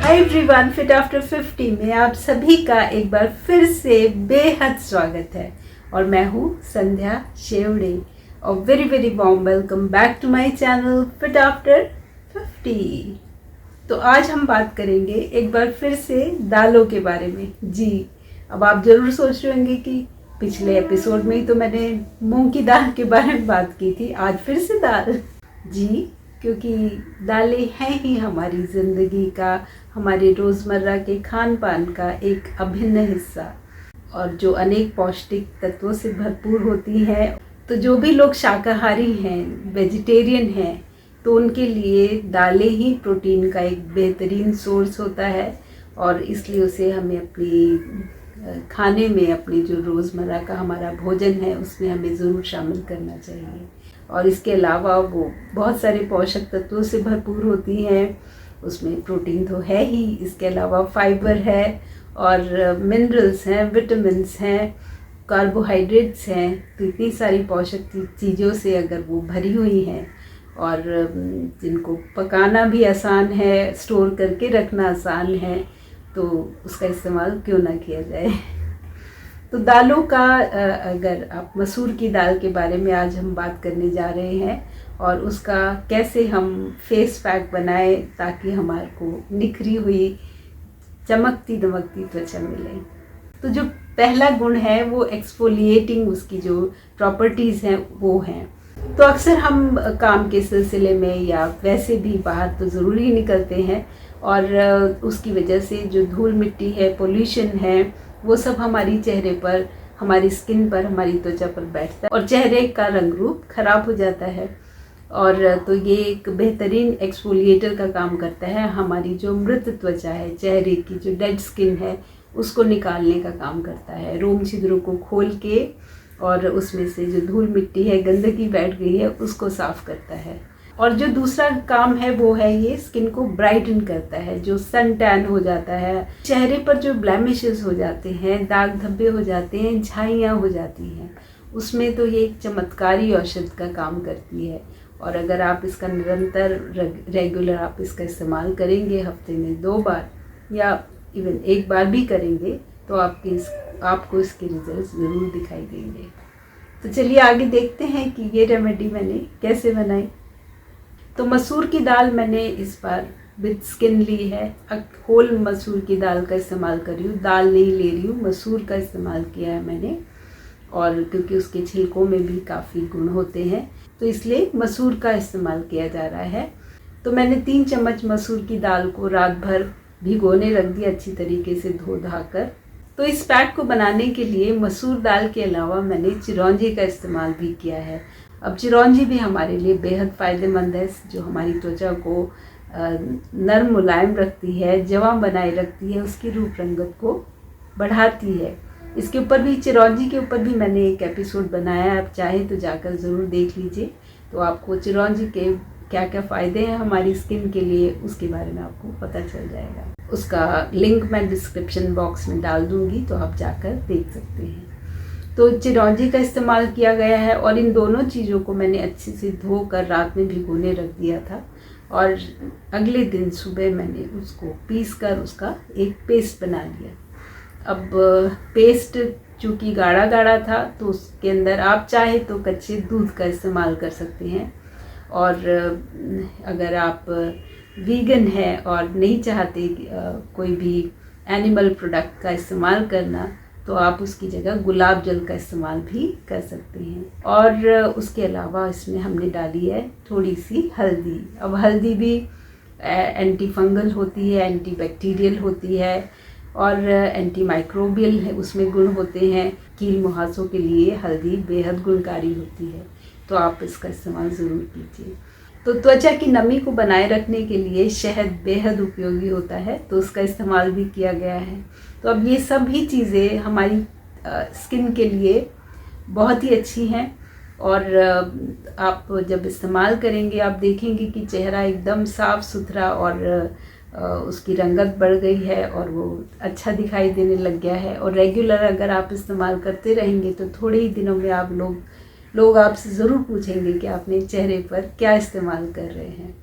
Hi everyone, fit after 50 में आप सभी का एक बार फिर से बेहद स्वागत है। और मैं हूँ संध्या शेवड़े और very very warm welcome back to my channel fit after 50। तो आज हम बात करेंगे एक बार फिर से दालों के बारे में। जी, अब आप ज़रूर सोच रहे होंगे कि पिछले एपिसोड में ही तो मैंने मूंग की दाल के बारे में बात की थी, आज फिर से दाल। जी, क्योंकि दालें हैं ही हमारी ज़िंदगी का, हमारे रोज़मर्रा के खान पान का एक अभिन्न हिस्सा और जो अनेक पौष्टिक तत्वों से भरपूर होती हैं। तो जो भी लोग शाकाहारी हैं, वेजिटेरियन हैं, तो उनके लिए दालें ही प्रोटीन का एक बेहतरीन सोर्स होता है और इसलिए उसे हमें अपनी खाने में, अपनी जो रोज़मर्रा का हमारा भोजन है उसमें हमें ज़रूर शामिल करना चाहिए। और इसके अलावा वो बहुत सारे पोषक तत्वों से भरपूर होती हैं। उसमें प्रोटीन तो है ही, इसके अलावा फाइबर है और मिनरल्स हैं, विटामिन्स हैं, कार्बोहाइड्रेट्स हैं। तो इतनी सारी पोषक चीज़ों से अगर वो भरी हुई हैं और जिनको पकाना भी आसान है, स्टोर करके रखना आसान है, तो उसका इस्तेमाल क्यों ना किया जाए। तो दालों का अगर आप मसूर की दाल के बारे में आज हम बात करने जा रहे हैं और उसका कैसे हम फेस पैक बनाएं ताकि हमारे को निखरी हुई चमकती दमकती त्वचा मिले। तो जो पहला गुण है वो एक्सफोलिएटिंग, उसकी जो प्रॉपर्टीज़ हैं वो हैं। तो अक्सर हम काम के सिलसिले में या वैसे भी बाहर तो ज़रूर ही निकलते हैं और उसकी वजह से जो धूल मिट्टी है, पोल्यूशन है, वो सब हमारी चेहरे पर, हमारी स्किन पर, हमारी त्वचा पर बैठता है और चेहरे का रंग रूप खराब हो जाता है। और तो ये एक बेहतरीन एक्सफोलिएटर का काम करता है। हमारी जो मृत त्वचा है, चेहरे की जो डेड स्किन है, उसको निकालने का काम करता है। रोम छिद्रों को खोल के और उसमें से जो धूल मिट्टी है, गंदगी बैठ गई है, उसको साफ करता है। और जो दूसरा काम है वो है ये स्किन को ब्राइटन करता है। जो सन टैन हो जाता है, चेहरे पर जो ब्लैमिशेस हो जाते हैं, दाग धब्बे हो जाते हैं, झाइयाँ हो जाती हैं, उसमें तो ये एक चमत्कारी औषध का काम करती है। और अगर आप इसका निरंतर रेगुलर आप इसका इस्तेमाल करेंगे, हफ्ते में 2 बार या इवन 1 बार भी करेंगे, तो आपको इसके रिजल्ट ज़रूर दिखाई देंगे। तो चलिए आगे देखते हैं कि ये रेमेडी मैंने कैसे बनाई। तो मसूर की दाल मैंने इस बार विद स्किन ली है। होल मसूर की दाल का इस्तेमाल कर रही हूँ, दाल नहीं ले रही हूँ, मसूर का इस्तेमाल किया है मैंने। और क्योंकि उसके छिलकों में भी काफ़ी गुण होते हैं, तो इसलिए मसूर का इस्तेमाल किया जा रहा है। तो मैंने 3 चम्मच मसूर की दाल को रात भर भिगोने रख दिया, अच्छी तरीके से धो धा कर। तो इस पैक को बनाने के लिए मसूर दाल के अलावा मैंने चिरौंजी का इस्तेमाल भी किया है। अब चिरौंजी भी हमारे लिए बेहद फ़ायदेमंद है, जो हमारी त्वचा को नरम मुलायम रखती है, जवां बनाए रखती है, उसकी रूप रंगत को बढ़ाती है। इसके ऊपर भी, चिरौंजी के ऊपर भी मैंने एक एपिसोड बनाया है, आप चाहें तो जाकर ज़रूर देख लीजिए। तो आपको चिरौंजी के क्या क्या फ़ायदे हैं हमारी स्किन के लिए, उसके बारे में आपको पता चल जाएगा। उसका लिंक मैं डिस्क्रिप्शन बॉक्स में डाल दूँगी, तो आप जाकर देख सकते हैं। तो चिरौंजी का इस्तेमाल किया गया है और इन दोनों चीज़ों को मैंने अच्छे से धोकर रात में भिगोने रख दिया था और अगले दिन सुबह मैंने उसको पीस कर उसका एक पेस्ट बना लिया। अब पेस्ट चूँकि गाढ़ा गाढ़ा था, तो उसके अंदर आप चाहे तो कच्चे दूध का इस्तेमाल कर सकते हैं। और अगर आप वीगन है और नहीं चाहते कोई भी एनिमल प्रोडक्ट का इस्तेमाल करना, तो आप उसकी जगह गुलाब जल का इस्तेमाल भी कर सकते हैं। और उसके अलावा इसमें हमने डाली है थोड़ी सी हल्दी। अब हल्दी भी एंटी फंगल होती है, एंटी बैक्टीरियल होती है और एंटी माइक्रोबियल है, उसमें गुण होते हैं। कील मुहासों के लिए हल्दी बेहद गुणकारी होती है, तो आप इसका इस्तेमाल ज़रूर कीजिए। तो त्वचा की नमी को बनाए रखने के लिए शहद बेहद उपयोगी होता है, तो उसका इस्तेमाल भी किया गया है। तो अब ये सभी चीज़ें हमारी स्किन के लिए बहुत ही अच्छी हैं और आप जब इस्तेमाल करेंगे आप देखेंगे कि चेहरा एकदम साफ़ सुथरा और उसकी रंगत बढ़ गई है और वो अच्छा दिखाई देने लग गया है। और रेगुलर अगर आप इस्तेमाल करते रहेंगे तो थोड़े ही दिनों में आप लोग आपसे ज़रूर पूछेंगे कि आपने चेहरे पर क्या इस्तेमाल कर रहे हैं।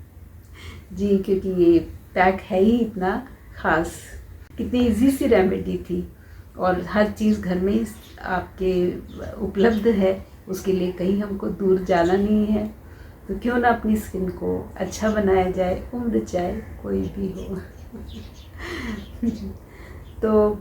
जी, क्योंकि ये पैक है ही इतना ख़ास। कितनी इजी सी रेमेडी थी और हर चीज़ घर में ही आपके उपलब्ध है, उसके लिए कहीं हमको दूर जाना नहीं है। तो क्यों ना अपनी स्किन को अच्छा बनाया जाए, उम्र चाहे कोई भी हो। तो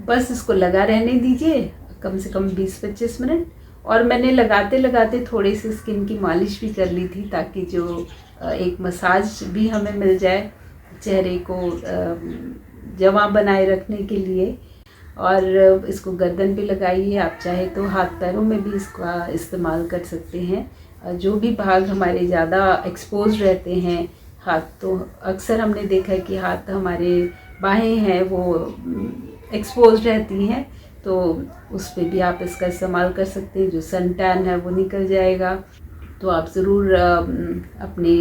बस इसको लगा रहने दीजिए कम से कम 20-25 मिनट। और मैंने लगाते लगाते थोड़ी सी स्किन की मालिश भी कर ली थी, ताकि जो एक मसाज भी हमें मिल जाए चेहरे को जमा बनाए रखने के लिए। और इसको गर्दन पे लगाइए, आप चाहे तो हाथ पैरों में भी इसका इस्तेमाल कर सकते हैं। जो भी भाग हमारे ज़्यादा एक्सपोज रहते हैं, हाथ तो अक्सर हमने देखा है कि हाथ हमारे बाहें हैं वो एक्सपोज रहती हैं, तो उस पर भी आप इसका इस्तेमाल कर सकते हैं। जो सन टैन है वो निकल जाएगा। तो आप ज़रूर अपने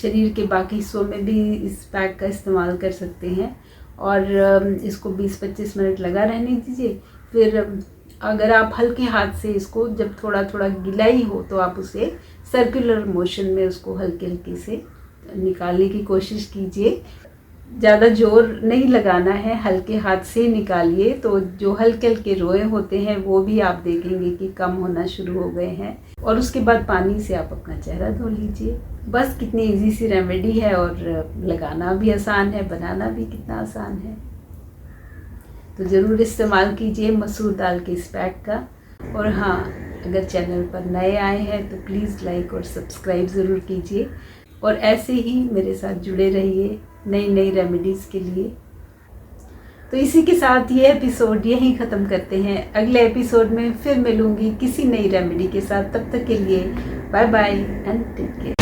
शरीर के बाकी हिस्सों में भी इस पैक का इस्तेमाल कर सकते हैं। और इसको 20-25 मिनट लगा रहने दीजिए। फिर अगर आप हल्के हाथ से इसको, जब थोड़ा थोड़ा गीला ही हो, तो आप उसे सर्कुलर मोशन में उसको हल्के हल्के से निकालने की कोशिश कीजिए। ज़्यादा जोर नहीं लगाना है, हल्के हाथ से निकालिए। तो जो हल्के हल्के रोए होते हैं वो भी आप देखेंगे कि कम होना शुरू हो गए हैं। और उसके बाद पानी से आप अपना चेहरा धो लीजिए। बस कितनी इजी सी रेमेडी है, और लगाना भी आसान है, बनाना भी कितना आसान है। तो ज़रूर इस्तेमाल कीजिए मसूर दाल के इस पैक का। और हाँ, अगर चैनल पर नए आए हैं तो प्लीज़ लाइक और सब्सक्राइब ज़रूर कीजिए। और ऐसे ही मेरे साथ जुड़े रहिए नई नई रेमेडीज़ के लिए। तो इसी के साथ ये एपिसोड यहीं ख़त्म करते हैं। अगले एपिसोड में फिर मिलूँगी किसी नई रेमेडी के साथ। तब तक के लिए bye bye and take care.